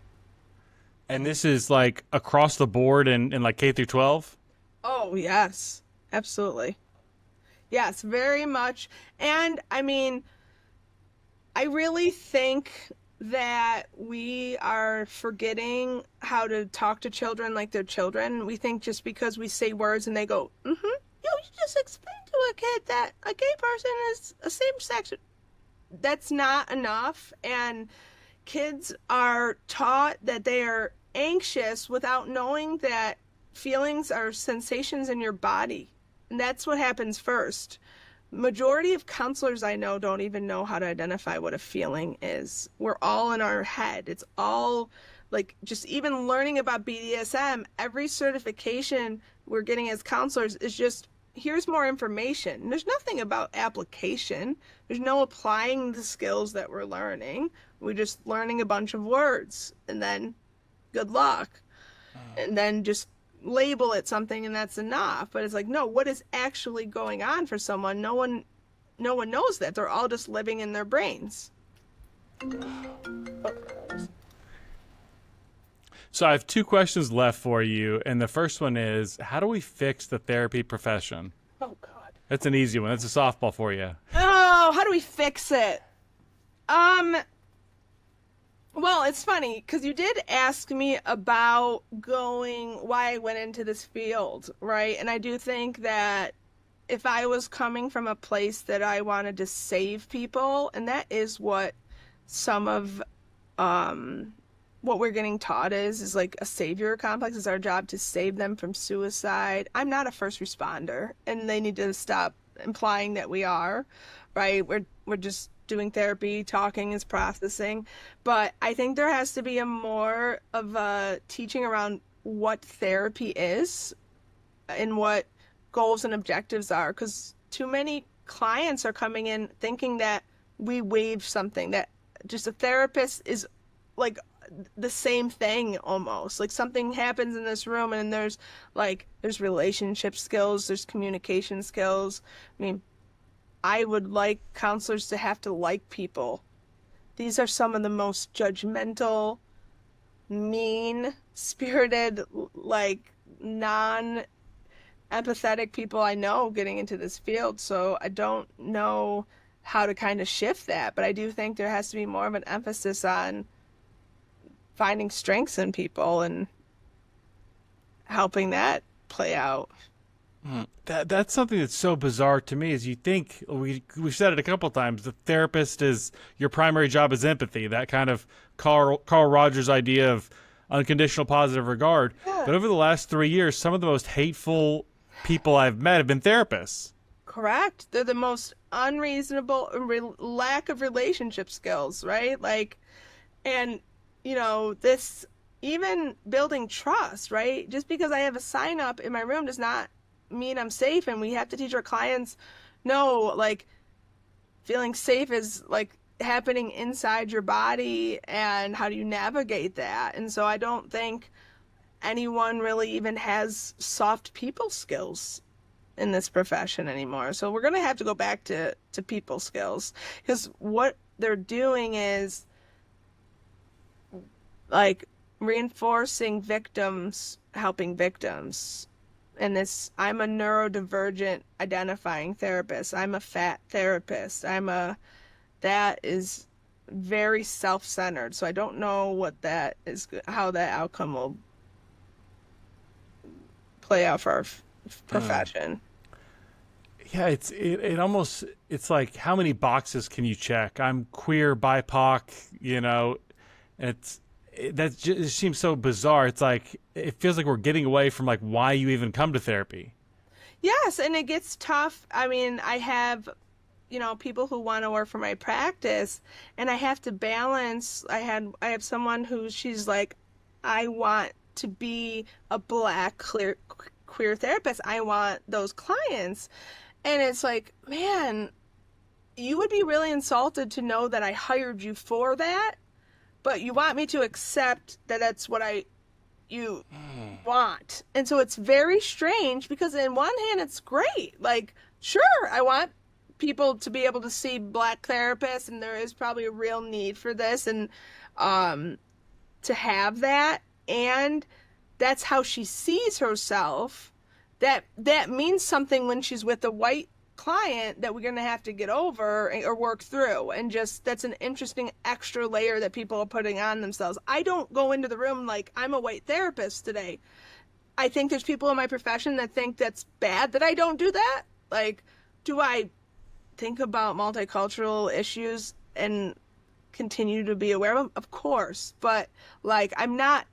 And this is like across the board in like K through 12? Oh, yes. Absolutely. Yes, very much. And I mean, I really think that we are forgetting how to talk to children like they're children. We think just because we say words and they go, mm-hmm, you just explain to a kid that a gay person is a same sex. That's not enough. And kids are taught that they are anxious without knowing that feelings are sensations in your body. And that's what happens first. Majority of counselors I know don't even know how to identify what a feeling is. We're all in our head. It's all like just even learning about BDSM, every certification we're getting as counselors is just here's more information. There's nothing about application. There's no applying the skills that we're learning. We're just learning a bunch of words and then good luck. And then just label it something and that's enough. But it's like, no, what is actually going on for someone? No one knows that. They're all just living in their brains. So I have two questions left for you, and the first one is, how do we fix the therapy profession? Oh God. That's an easy one. That's a softball for you. Oh, how do we fix it? Well, it's funny because you did ask me about why I went into this field, right? And I do think that if I was coming from a place that I wanted to save people, and that is what some of what we're getting taught is like a savior complex. It's our job to save them from suicide. I'm not a first responder, and they need to stop implying that we are, right? We're just doing therapy, talking is processing. But I think there has to be a more of a teaching around what therapy is and what goals and objectives are, because too many clients are coming in thinking that we waive something, that just a therapist is like the same thing almost. Like something happens in this room and there's relationship skills, there's communication skills. I mean, I would like counselors to have to like people. These are some of the most judgmental, mean spirited, like non empathetic people I know getting into this field. So I don't know how to kind of shift that, but I do think there has to be more of an emphasis on finding strengths in people and helping that play out. That's something that's so bizarre to me. Is you think we've said it a couple times. The therapist is your primary job is empathy. That kind of Carl Rogers idea of unconditional positive regard. Yeah. But over the last 3 years, some of the most hateful people I've met have been therapists. Correct. They're the most unreasonable lack of relationship skills, right? Like, and this even building trust, right? Just because I have a sign up in my room does not mean I'm safe. And we have to teach our clients, no, like feeling safe is like happening inside your body, and how do you navigate that? And so I don't think anyone really even has soft people skills in this profession anymore. So we're going to have to go back to people skills, because what they're doing is like reinforcing victims, helping victims. And this, I'm a neurodivergent identifying therapist. I'm a fat therapist. That is very self-centered. So I don't know what that is, how that outcome will play out for our profession. Yeah, it almost, it's like, how many boxes can you check? I'm queer, BIPOC, that just seems so bizarre. It's like, it feels like we're getting away from like why you even come to therapy. Yes, and it gets tough. I mean, I have, people who want to work for my practice, and I have to balance. I have someone who she's like, I want to be a black queer therapist. I want those clients. And it's like, man, you would be really insulted to know that I hired you for that, but you want me to accept that that's what you want. And so it's very strange because in one hand it's great. Like, sure, I want people to be able to see black therapists, and there is probably a real need for this, and to have that, and that's how she sees herself. That means something when she's with a white client that we're going to have to get over or work through, and just that's an interesting extra layer that people are putting on themselves. I don't go into the room like I'm a white therapist today. I think there's people in my profession that think that's bad that I don't do that. Like, do I think about multicultural issues and continue to be aware of them? Of course, but like, I'm not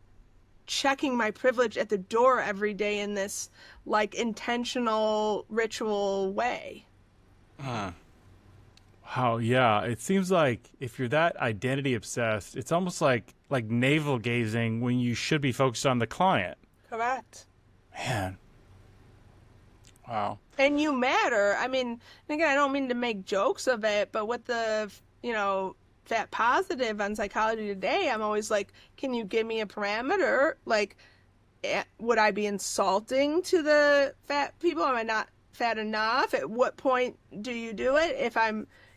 checking my privilege at the door every day in this like intentional ritual way. Wow, yeah. It seems like if you're that identity obsessed, it's almost like navel gazing when you should be focused on the client. Correct. Man. Wow. And you matter. I mean, again, I don't mean to make jokes of it, but with the, fat positive on Psychology Today, I'm always like, can you give me a parameter? Like, would I be insulting to the fat people? Am I not fat enough? At what point do you do it?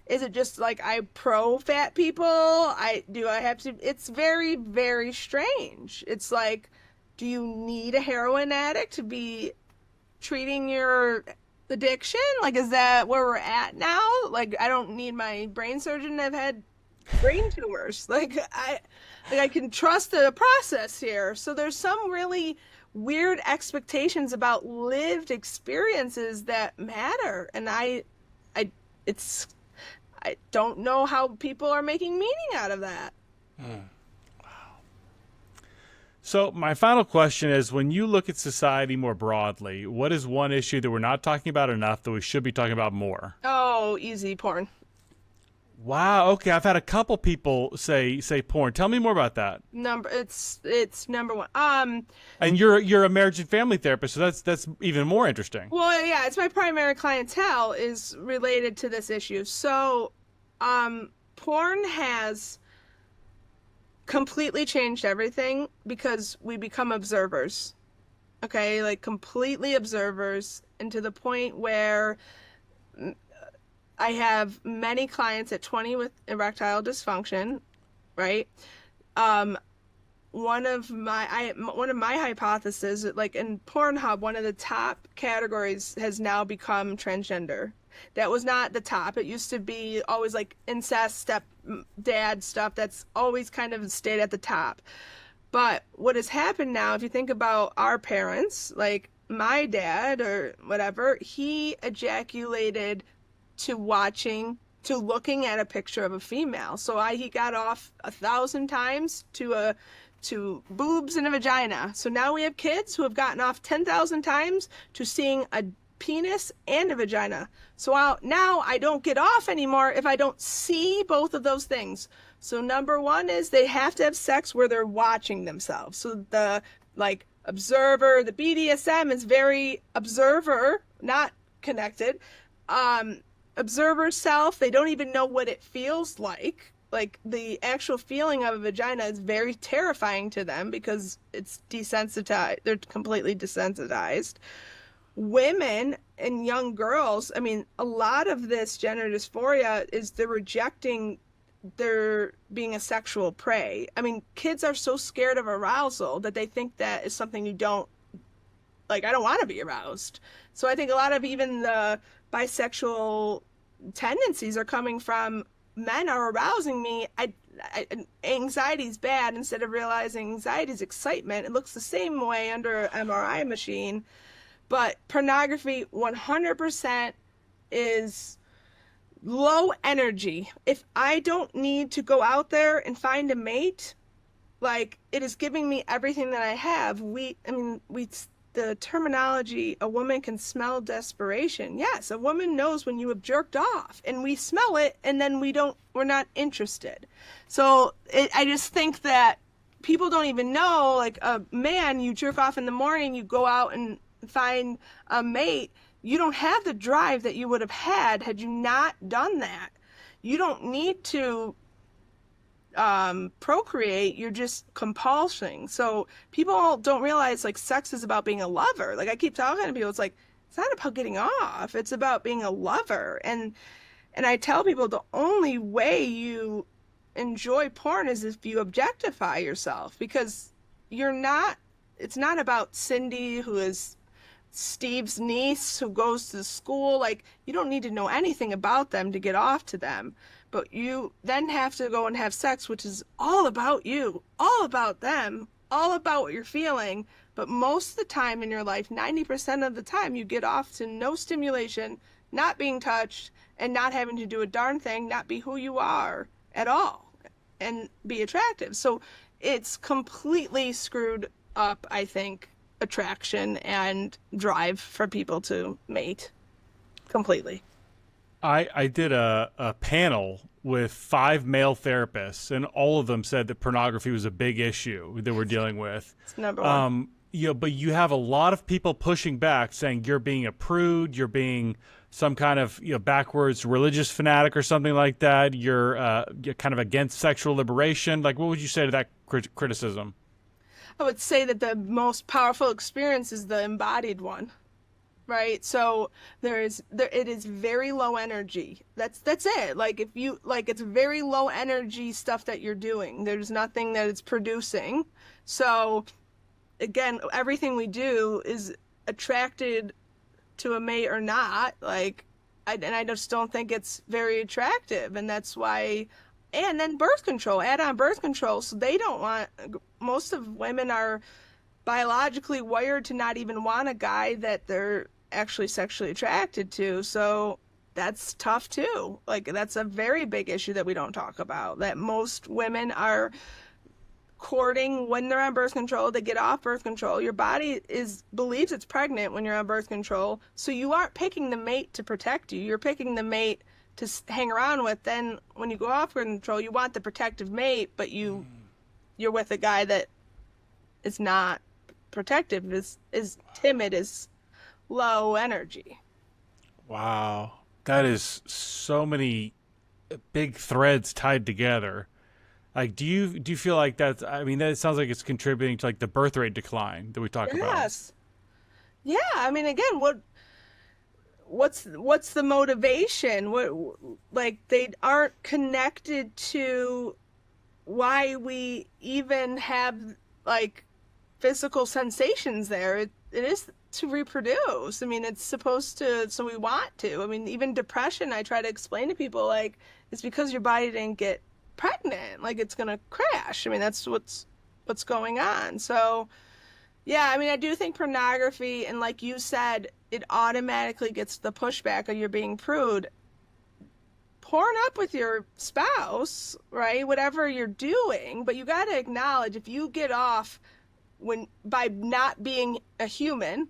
Is it just like I pro fat people? I have to, it's very, very strange. It's like, do you need a heroin addict to be treating your addiction? Like, is that where we're at now? Like, I don't need my brain surgeon to have had brain tumors. Like, I can trust the process here. So there's some really weird expectations about lived experiences that matter, and I don't know how people are making meaning out of that. So my final question is, when you look at society more broadly, what is one issue that we're not talking about enough that we should be talking about more? Oh, easy, porn. Wow. Okay, I've had a couple people say porn. Tell me more about that. It's number one. And you're a marriage and family therapist, so that's even more interesting. Well, yeah, it's my primary clientele is related to this issue. So, porn has completely changed everything because we become observers. Okay, like completely observers, and to the point where I have many clients at 20 with erectile dysfunction, right? One of my hypotheses, like in Pornhub, one of the top categories has now become transgender. That was not the top. It used to be always like incest, step dad stuff. That's always kind of stayed at the top. But what has happened now, if you think about our parents, like my dad or whatever, he ejaculated to looking at a picture of a female. So he got off 1,000 times to boobs and a vagina. So now we have kids who have gotten off 10,000 times to seeing a penis and a vagina. So now I don't get off anymore if I don't see both of those things. So number one is they have to have sex where they're watching themselves. So the observer, the BDSM is very observer, not connected. Observer self, they don't even know what it feels like. Like the actual feeling of a vagina is very terrifying to them because it's desensitized. They're completely desensitized. Women and young girls, I mean, a lot of this gender dysphoria is they're rejecting their being a sexual prey. I mean, kids are so scared of arousal that they think that is something you don't, like, I don't want to be aroused. So I think a lot of even the bisexual tendencies are coming from men are arousing me. Anxiety is bad instead of realizing anxiety is excitement. It looks the same way under an MRI machine. But pornography 100% is low energy. If I don't need to go out there and find a mate, like it is giving me everything that I have. The terminology, a woman can smell desperation. Yes, a woman knows when you have jerked off, and we smell it, and then we're not interested. So I just think that people don't even know, like a man, you jerk off in the morning, you go out and find a mate, you don't have the drive that you would have had you not done that. You don't need to procreate, you're just compulsing. So people don't realize like sex is about being a lover. Like I keep talking to people, it's like it's not about getting off, it's about being a lover. And I tell people the only way you enjoy porn is if you objectify yourself, because it's not about Cindy, who is Steve's niece, who goes to school. Like you don't need to know anything about them to get off to them. But you then have to go and have sex, which is all about you, all about them, all about what you're feeling. But most of the time in your life, 90% of the time, you get off to no stimulation, not being touched, and not having to do a darn thing, not be who you are at all, and be attractive. So it's completely screwed up, I think, attraction and drive for people to mate. Completely. I did a panel with 5 male therapists, and all of them said that pornography was a big issue that we're dealing with. It's number one. But you have a lot of people pushing back, saying you're being a prude, you're being some kind of backwards religious fanatic or something like that. You're kind of against sexual liberation. Like, what would you say to that criticism? I would say that the most powerful experience is the embodied one. Right, so it is very low energy. That's it. Like if you like, it's very low energy stuff that you're doing. There's nothing that it's producing. So again, everything we do is attracted to a mate or not. Like, and I just don't think it's very attractive, and that's why. And then birth control, add on birth control. So they don't want. Most of women are biologically wired to not even want a guy that they're actually sexually attracted to. So that's tough too. Like that's a very big issue that we don't talk about, that most women are courting when they're on birth control. They get off birth control, your body believes it's pregnant when you're on birth control, so you aren't picking the mate to protect you, you're picking the mate to hang around with. Then when you go off birth control, you want the protective mate, but you're with a guy that is not protective, is timid, is low energy. Wow. That is so many big threads tied together. Like, do you feel like that's, I mean, that sounds like it's contributing to like the birth rate decline that we talk about. Yes. Yeah. I mean, again, what's the motivation? Like they aren't connected to why we even have like physical sensations there. It is to reproduce. I mean, it's supposed to, so we want to. I mean, even depression, I try to explain to people, like, it's because your body didn't get pregnant. Like, it's going to crash. I mean, that's what's going on. So, yeah, I mean, I do think pornography, and like you said, it automatically gets the pushback of you're being prude. Porn up with your spouse, right? Whatever you're doing, but you got to acknowledge if you get off by not being a human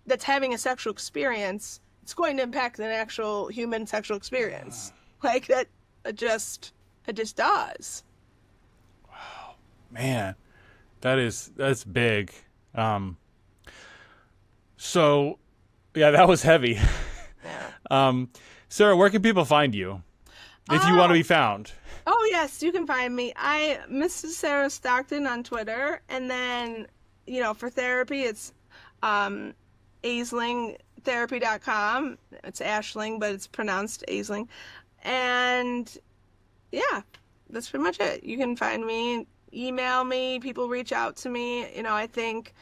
that's having a sexual experience, it's going to impact an actual human sexual experience. Like that, it just does. Wow, man, that's big. So yeah, that was heavy. Yeah. Sarah, where can people find you if you want to be found? Oh yes, you can find me. Mrs. Sara Stockton on Twitter, and then for therapy, it's aislingtherapy.com. It's Ashling, but it's pronounced Aisling. And yeah, that's pretty much it. You can find me, email me, people reach out to me. I think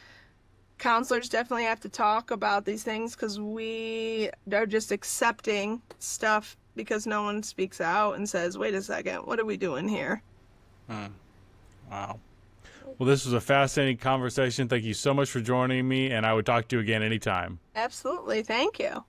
counselors definitely have to talk about these things, because we are just accepting stuff because no one speaks out and says, wait a second, what are we doing here? Wow. Well, this was a fascinating conversation. Thank you so much for joining me, and I would talk to you again anytime. Absolutely. Thank you.